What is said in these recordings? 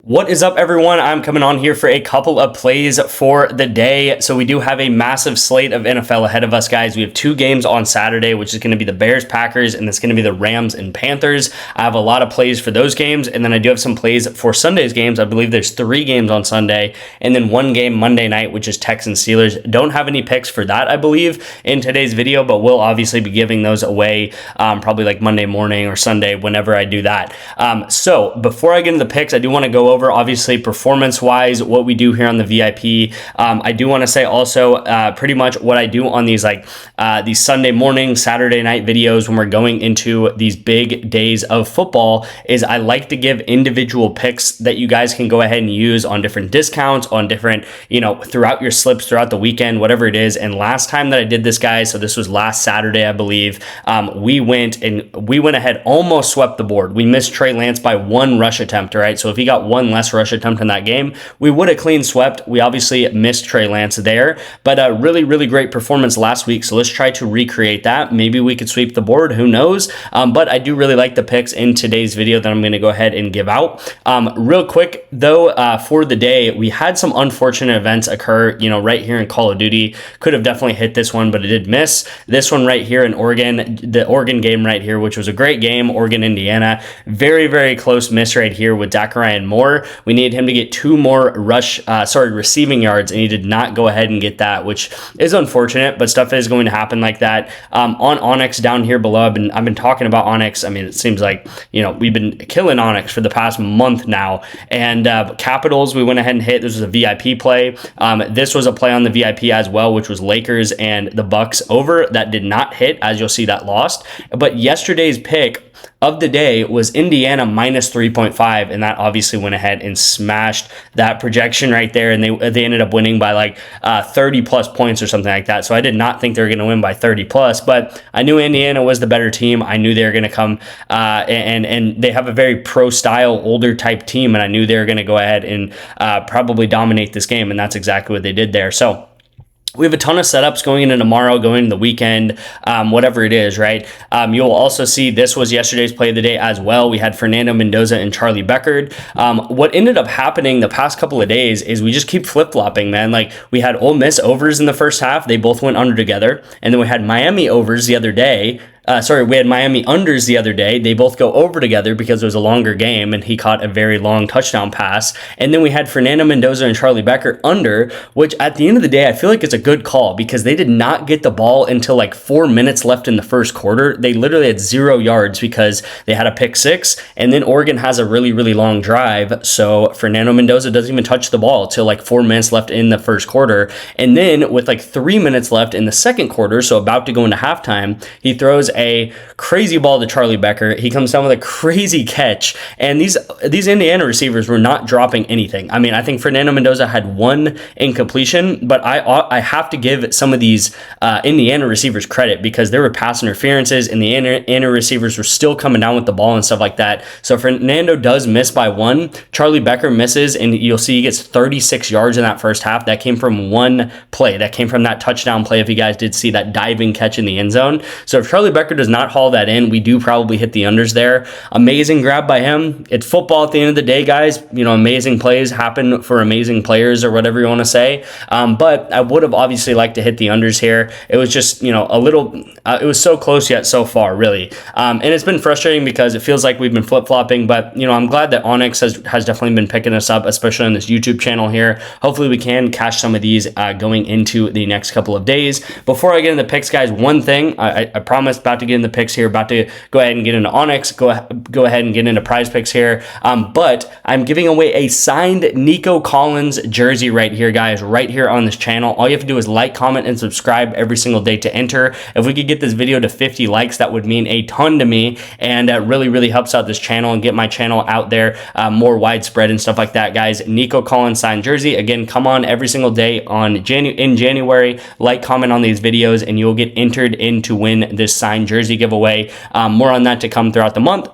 What is up, everyone? I'm coming on here for a couple of plays for the day. So we do have a massive slate of NFL ahead of us, guys. We have two games on Saturday, which is going to be the Bears, Packers, and it's going to be the Rams and Panthers. I have a lot of plays for those games, and then I do have some plays for Sunday's games. I believe there's 3 games on Sunday, and then 1 game Monday night, which is Texans Steelers. Don't have any picks for that, I believe, in today's video, but we'll obviously be giving those away probably like Monday morning or Sunday, whenever I do that. So before I get into the picks, I do want to go over, obviously, performance-wise, what we do here on the VIP. I do want to say also pretty much what I do on these these Sunday morning, Saturday night videos when we're going into these big days of football is I like to give individual picks that you guys can go ahead and use on different discounts, on different, throughout your slips, throughout the weekend, whatever it is. And last time that I did this, guys, so this was last Saturday, I believe, we went ahead, almost swept the board. We missed Trey Lance by 1 rush attempt, all right? So if he got 1 less rush attempt in that game, we would have clean swept. We obviously missed Trey Lance there, but a really, really great performance last week. So let's try to recreate that. Maybe we could sweep the board. Who knows? But I do really like the picks in today's video that I'm going to go ahead and give out. Real quick though, for the day, we had some unfortunate events occur, right here in Call of Duty. Could have definitely hit this one, but it did miss. This one right here in Oregon, the Oregon game right here, which was a great game, Oregon, Indiana. Very, very close miss right here with Ryan Moore. We needed him to get 2 more receiving yards, and he did not go ahead and get that, which is unfortunate, but stuff is going to happen like that. On Onyx down here below, I've been talking about Onyx. I mean, it seems like, we've been killing Onyx for the past month now. And Capitals, we went ahead and hit. This was a VIP play. This was a play on the VIP as well, which was Lakers and the Bucks over. That did not hit, as you'll see, that lost. But yesterday's pick of the day was Indiana minus 3.5, and that obviously went ahead and smashed that projection right there, and they ended up winning by like 30 plus points or something like that. So I did not think they were going to win by 30 plus, but I knew Indiana was the better team. I knew they were going to come and they have a very pro style, older type team, and I knew they were going to go ahead and probably dominate this game, and that's exactly what they did there. So we have a ton of setups going into tomorrow, going into the weekend, whatever it is, right? You'll also see this was yesterday's play of the day as well. We had Fernando Mendoza and Charlie Beckard. What ended up happening the past couple of days is we just keep flip-flopping, man. Like, we had Ole Miss overs in the first half. They both went under together. And then we had Miami overs the other day. We had Miami unders the other day. They both go over together because it was a longer game, and he caught a very long touchdown pass. And then we had Fernando Mendoza and Charlie Becker under, which at the end of the day, I feel like it's a good call because they did not get the ball until like 4 minutes left in the first quarter. They literally had 0 yards because they had a pick 6, and then Oregon has a really, really long drive. So Fernando Mendoza doesn't even touch the ball till like 4 minutes left in the first quarter. And then with like 3 minutes left in the second quarter, so about to go into halftime, he throws a crazy ball to Charlie Becker. He comes down with a crazy catch, and these Indiana receivers were not dropping anything. I mean, I think Fernando Mendoza had 1 incompletion, but I have to give some of these Indiana receivers credit because there were pass interferences, and the Indiana receivers were still coming down with the ball and stuff like that. So Fernando does miss by 1. Charlie Becker misses, and you'll see he gets 36 yards in that first half. That came from 1 play. That came from that touchdown play, if you guys did see that diving catch in the end zone. So if Charlie Becker does not haul that in, we do probably hit the unders there. Amazing grab by him. It's football at the end of the day, guys. Amazing plays happen for amazing players, or whatever you want to say. But I would have obviously liked to hit the unders here. It was just, a little, it was so close yet so far, really. And it's been frustrating because it feels like we've been flip-flopping, but, I'm glad that Onyx has definitely been picking us up, especially on this YouTube channel here. Hopefully we can cash some of these going into the next couple of days. Before I get into the picks, guys, one thing, I promised, about to get in the picks here, about to go ahead and get into Onyx, go ahead and get into prize picks here. But I'm giving away a signed Nico Collins jersey right here, guys, right here on this channel. All you have to do is like, comment, and subscribe every single day to enter. If we could get this video to 50 likes, that would mean a ton to me, and that really, really helps out this channel and get my channel out there more widespread and stuff like that, guys. Nico Collins signed jersey. Again, come on every single day in January, like, comment on these videos, and you'll get entered in to win this signed jersey giveaway. More on that to come throughout the month.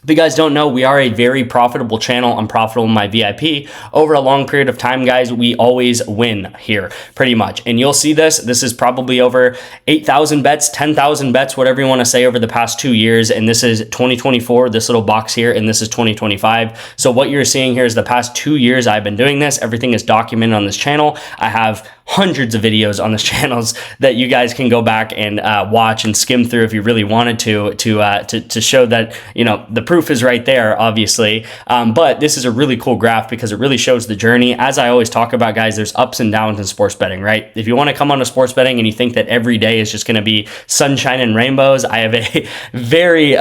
If you guys don't know, we are a very profitable channel. I'm profitable in my VIP. Over a long period of time, guys, we always win here, pretty much. And you'll see this. This is probably over 8,000 bets, 10,000 bets, whatever you want to say, over the past 2 years. And this is 2024, this little box here, and this is 2025. So what you're seeing here is the past 2 years I've been doing this. Everything is documented on this channel. I have hundreds of videos on this channels that you guys can go back and watch and skim through if you really wanted to show that, you know, the proof is right there, obviously. But this is a really cool graph because it really shows the journey. As I always talk about, guys, there's ups and downs in sports betting, right? If you want to come on to sports betting and you think that every day is just going to be sunshine and rainbows, I have a very,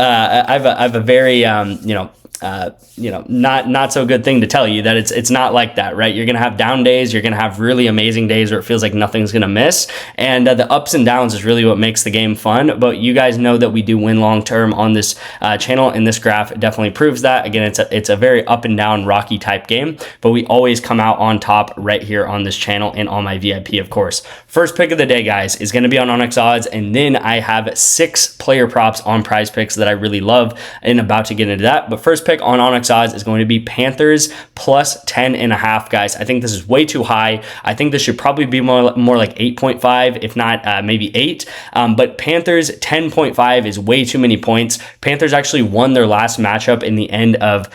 not so good thing to tell you, that it's not like that, right? You're going to have down days. You're going to have really amazing days where it feels like nothing's going to miss. And the ups and downs is really what makes the game fun. But you guys know that we do win long-term on this channel, and this graph definitely proves that. Again, it's a very up and down rocky type game, but we always come out on top right here on this channel and on my VIP, of course. First pick of the day, guys, is going to be on Onyx Odds. And then I have 6 player props on Prize Picks that I really love, and about to get into that. But first pick on Onyx Odds is going to be Panthers plus 10.5, guys. I think this is way too high. I think this should probably be more like 8.5, if not maybe 8. But Panthers 10.5 is way too many points. Panthers actually won their last matchup in the end of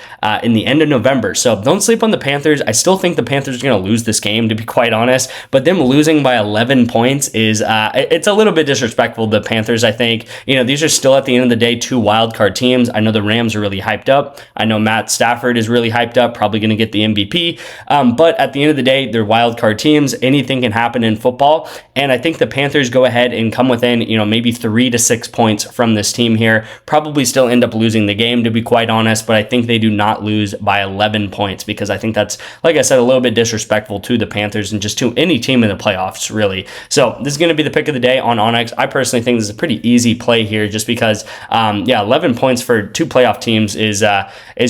November. So don't sleep on the Panthers. I still think the Panthers are going to lose this game, to be quite honest. But them losing by 11 points is it's a little bit disrespectful to the Panthers. I think, you know, these are still at the end of the day 2 wild card teams. I know the Rams are really hyped up. I know Matt Stafford is really hyped up, probably going to get the MVP. But at the end of the day, they're wild card teams. Anything can happen in football. And I think the Panthers go ahead and come within, you know, maybe 3 to 6 points from this team here. Probably still end up losing the game, to be quite honest. But I think they do not lose by 11 points, because I think that's, like I said, a little bit disrespectful to the Panthers and just to any team in the playoffs, really. So this is going to be the pick of the day on Onyx. I personally think this is a pretty easy play here, just because, 11 points for 2 playoff teams is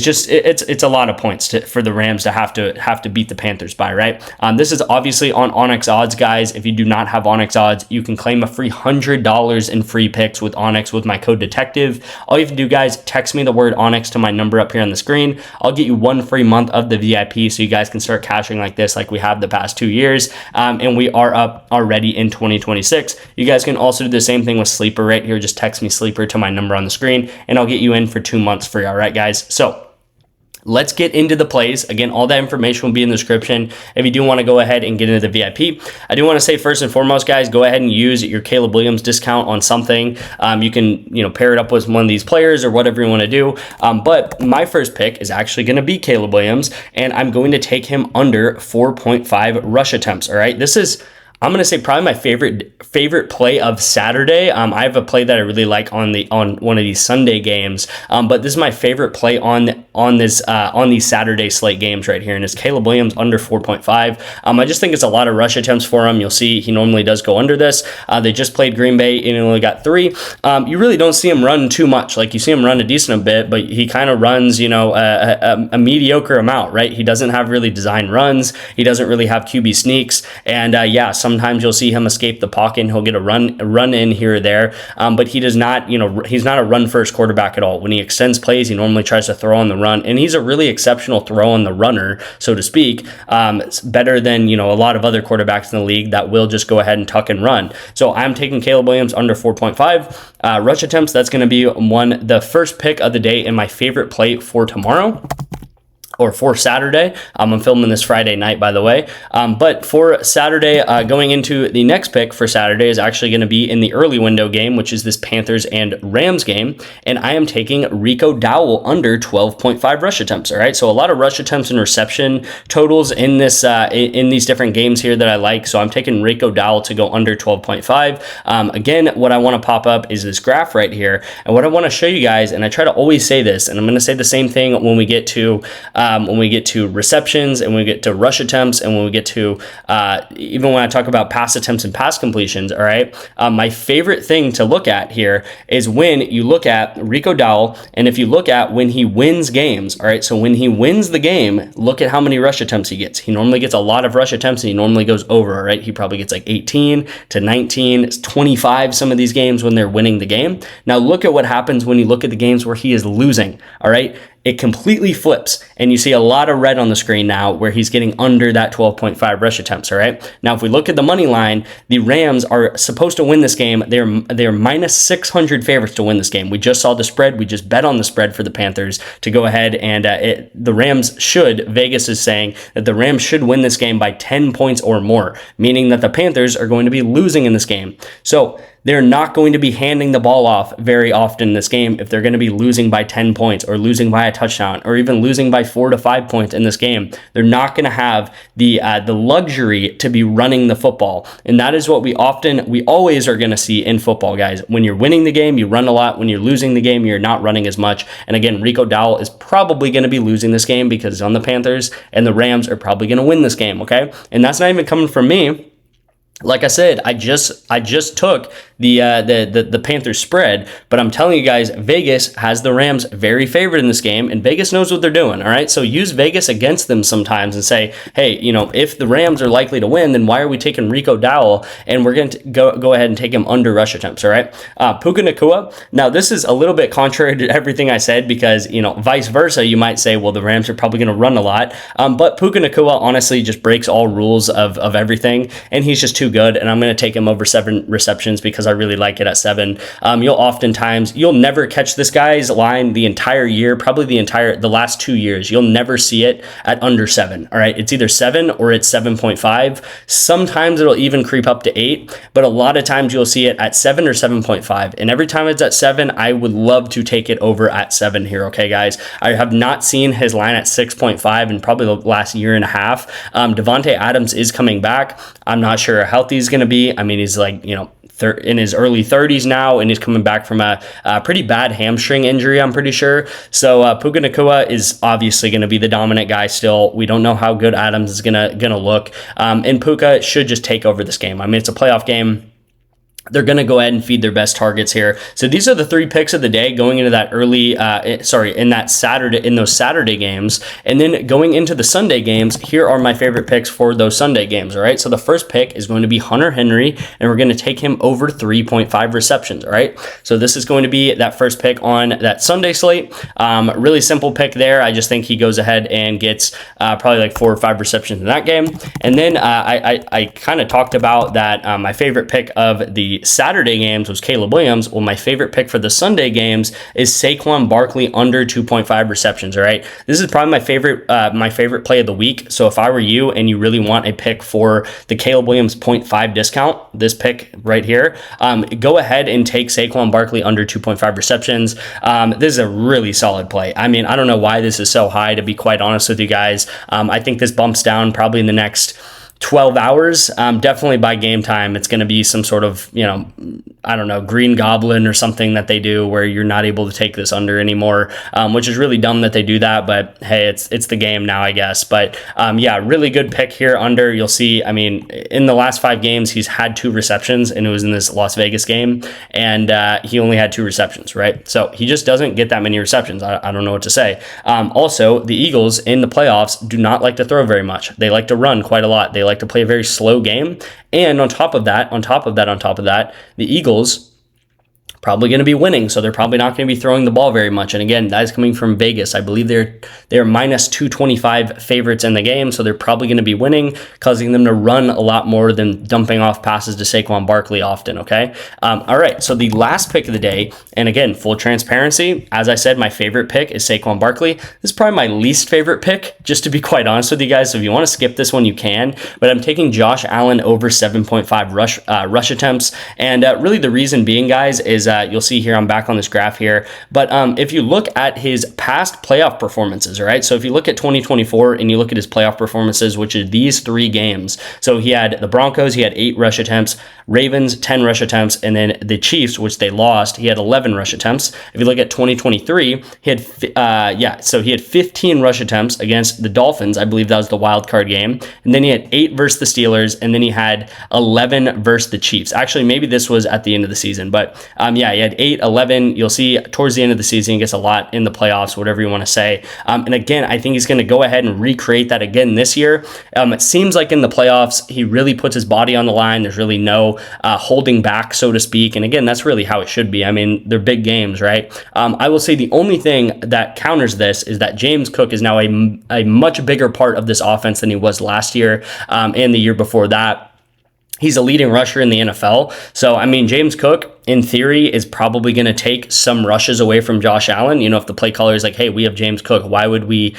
just it's a lot of points for the Rams to have to beat the Panthers by, right? This is obviously on Onyx Odds, guys. If you do not have Onyx Odds, you can claim a free $100 in free picks with Onyx with my code detective. All you have to do, guys, text me the word Onyx to my number up here on the screen. I'll get you 1 free month of the VIP, so you guys can start cashing like this, like we have the past 2 years. And we are up already in 2026. You guys can also do the same thing with Sleeper right here. Just text me Sleeper to my number on the screen, and I'll get you in for 2 months free. All right, guys. So let's get into the plays. Again, all that information will be in the description if you do want to go ahead and get into the VIP. I do want to say, first and foremost, guys, go ahead and use your Caleb Williams discount on something. You can, pair it up with one of these players or whatever you want to do. But my first pick is actually going to be Caleb Williams, and I'm going to take him under 4.5 rush attempts. All right, this is, I'm going to say, probably my favorite play of Saturday. I have a play that I really like on one of these Sunday games, but this is my favorite play on these Saturday slate games right here, and it's Caleb Williams under 4.5. I just think it's a lot of rush attempts for him. You'll see he normally does go under this. They just played Green Bay and he only got 3. You really don't see him run too much. Like, you see him run a decent bit, but he kind of runs, a mediocre amount, right? He doesn't have really designed runs. He doesn't really have QB sneaks, and sometimes you'll see him escape the pocket and he'll get a run in here or there. But he does not, he's not a run first quarterback at all. When he extends plays, he normally tries to throw on the run, and he's a really exceptional throw on the runner, so to speak. It's better than, a lot of other quarterbacks in the league that will just go ahead and tuck and run. So I'm taking Caleb Williams under 4.5 rush attempts. That's going to be the first pick of the day and my favorite play for tomorrow, or for Saturday. I'm filming this Friday night, by the way. But for Saturday, going into the next pick for Saturday is actually going to be in the early window game, which is this Panthers and Rams game. And I am taking Rico Dowell under 12.5 rush attempts. All right. So a lot of rush attempts and reception totals in this, in these different games here that I like. So I'm taking Rico Dowell to go under 12.5. Again, what I want to pop up is this graph right here. And what I want to show you guys, and I try to always say this, and I'm going to say the same thing when we get to, when we get to receptions, and when we get to rush attempts, and when we get to even when I talk about pass attempts and pass completions, all right, my favorite thing to look at here is when you look at Rico Dowell, and if you look at when he wins games, all right, so when he wins the game, look at how many rush attempts he gets. He normally gets a lot of rush attempts, and he normally goes over, all right? He probably gets like 18 to 19, 25 some of these games when they're winning the game. Now look at what happens when you look at the games where he is losing, all right? It completely flips, and you see a lot of red on the screen now where he's getting under that 12.5 rush attempts, all right? Now, if we look at the money line, the Rams are supposed to win this game. They're minus 600 favorites to win this game. We just saw the spread. We just bet on the spread for the Panthers to go ahead, and the Rams should, Vegas is saying that the Rams should win this game by 10 points or more, meaning that the Panthers are going to be losing in this game. So they're not going to be handing the ball off very often in this game if they're going to be losing by 10 points or losing by a touchdown or even losing by 4 to 5 points in this game. They're not going to have the luxury to be running the football. And that is what we always are going to see in football, guys. When you're winning the game, you run a lot. When you're losing the game, you're not running as much. And again, Rico Dowell is probably going to be losing this game because he's on the Panthers, and the Rams are probably going to win this game, okay? And that's not even coming from me. Like I said, I just took the Panthers spread, but I'm telling you guys, Vegas has the Rams very favored in this game, and Vegas knows what they're doing, all right? So use Vegas against them sometimes and say, hey, if the Rams are likely to win, then why are we taking Rico Dowell, and we're going to go ahead and take him under rush attempts, all right? Puka Nacua, now this is a little bit contrary to everything I said because, vice versa, you might say, well, the Rams are probably going to run a lot, but Puka Nacua honestly just breaks all rules of everything, and he's just too good, and I'm going to take him over 7 receptions because I really like it at 7. You'll never catch this guy's line the entire year, probably the last 2 years. You'll never see it at under 7. All right, it's either 7 or it's 7.5. Sometimes it'll even creep up to 8, but a lot of times you'll see it at 7 or 7.5. And every time it's at 7, I would love to take it over at 7 here. Okay, guys, I have not seen his line at 6.5 in probably the last year and a half. Devontae Adams is coming back. I'm not sure how healthy he's going to be. I mean, he's like, in his early 30s now, and he's coming back from a pretty bad hamstring injury, I'm pretty sure. So Puka Nacua is obviously going to be the dominant guy still. We don't know how good Adams is gonna look. And Puka should just take over this game. I mean, it's a playoff game. They're going to go ahead and feed their best targets here. So these are the 3 picks of the day going into that in those Saturday games. And then going into the Sunday games, here are my favorite picks for those Sunday games, all right? So the first pick is going to be Hunter Henry, and we're going to take him over 3.5 receptions, all right? So this is going to be that first pick on that Sunday slate. Really simple pick there. I just think he goes ahead and gets probably like 4 or 5 receptions in that game. And then I kind of talked about that my favorite pick of the Saturday games was Caleb Williams. Well, my favorite pick for the Sunday games is Saquon Barkley under 2.5 receptions. All right, this is probably my favorite play of the week. So if I were you and you really want a pick for the Caleb Williams 0.5 discount, this pick right here, go ahead and take Saquon Barkley under 2.5 receptions. This is a really solid play. I mean, I don't know why this is so high, to be quite honest with you guys. I think this bumps down probably in the next 12 hours. Definitely by game time, it's going to be some sort of, I don't know, Green Goblin or something that they do where you're not able to take this under anymore, which is really dumb that they do that. But hey, it's the game now, I guess. But yeah, really good pick here under. You'll see, I mean, in the last 5 games, he's had 2 receptions, and it was in this Las Vegas game, and he only had 2 receptions, right? So he just doesn't get that many receptions. I don't know what to say. Also, the Eagles in the playoffs do not like to throw very much. They like to run quite a lot. They like to play a very slow game. And on top of that, the Eagles probably going to be winning, so they're probably not going to be throwing the ball very much. And again, that is coming from Vegas. I believe they're minus 225 favorites in the game, so they're probably going to be winning, causing them to run a lot more than dumping off passes to Saquon Barkley often, okay? All right, so the last pick of the day, and again, full transparency, as I said, my favorite pick is Saquon Barkley. This is probably my least favorite pick, just to be quite honest with you guys, so if you want to skip this one, you can, but I'm taking Josh Allen over 7.5 rush attempts, and really the reason being, guys, is you'll see here, I'm back on this graph here. But if you look at his past playoff performances, all right, so if you look at 2024 and you look at his playoff performances, which are these 3 games, so he had the Broncos, he had 8 rush attempts, Ravens 10 rush attempts, and then the Chiefs, which they lost, he had 11 rush attempts. If you look at 2023, he had he had 15 rush attempts against the Dolphins. I believe that was the wild card game, and then he had 8 versus the Steelers, and then he had 11 versus the Chiefs. Actually, maybe this was at the end of the season, but he had 8, 11. You'll see towards the end of the season, he gets a lot in the playoffs, whatever you want to say. And again, I think he's going to go ahead and recreate that again this year. It seems like in the playoffs, he really puts his body on the line. There's really no holding back, so to speak. And again, that's really how it should be. I mean, they're big games, right? I will say the only thing that counters this is that James Cook is now a much bigger part of this offense than he was last year and the year before that. He's a leading rusher in the NFL. So, I mean, James Cook, in theory, is probably going to take some rushes away from Josh Allen. You know, if the play caller is like, hey, we have James Cook, why would we,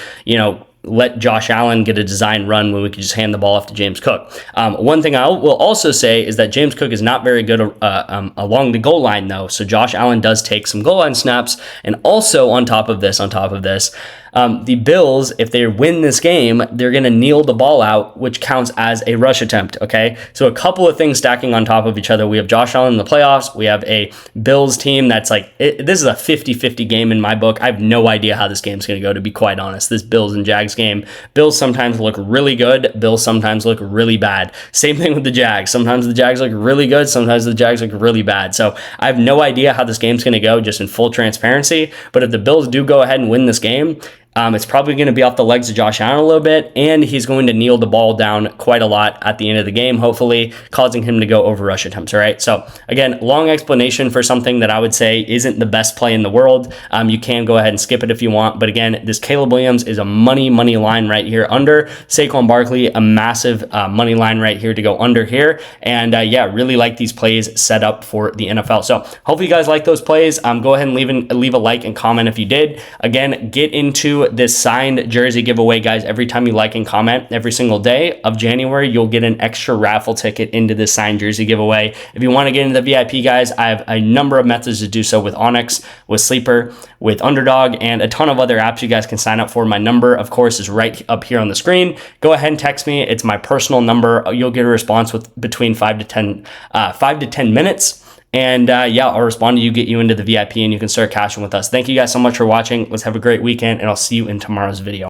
let Josh Allen get a design run when we could just hand the ball off to James Cook? One thing I will also say is that James Cook is not very good along the goal line, though. So Josh Allen does take some goal line snaps. And also on top of this, the Bills, if they win this game, they're going to kneel the ball out, which counts as a rush attempt, okay? So a couple of things stacking on top of each other. We have Josh Allen in the playoffs. We have a Bills team that's this is a 50-50 game in my book. I have no idea how this game's going to go, to be quite honest. This Bills and Jags game. Bills sometimes look really good. Bills sometimes look really bad. Same thing with the Jags. Sometimes the Jags look really good. Sometimes the Jags look really bad. So I have no idea how this game's going to go, just in full transparency. But if the Bills do go ahead and win this game, it's probably going to be off the legs of Josh Allen a little bit, and he's going to kneel the ball down quite a lot at the end of the game, hopefully causing him to go over rush attempts, all right? So again, long explanation for something that I would say isn't the best play in the world. You can go ahead and skip it if you want, but again, this Caleb Williams is a money line right here under Saquon Barkley, a massive money line right here to go under here, and really like these plays set up for the NFL. So hopefully you guys like those plays. Go ahead and leave a like and comment if you did. Again, get into this signed jersey giveaway, guys. Every time you like and comment every single day of January, you'll get an extra raffle ticket into this signed jersey giveaway. If you want to get into the VIP, guys, I have a number of methods to do so with Onyx, with Sleeper, with Underdog, and a ton of other apps you guys can sign up for. My number, of course, is right up here on the screen. Go ahead and text me. It's my personal number. You'll get a response with between 5 to 10 minutes. And I'll respond to you, get you into the VIP, and you can start cashing with us. Thank you guys so much for watching. Let's have a great weekend, and I'll see you in tomorrow's video.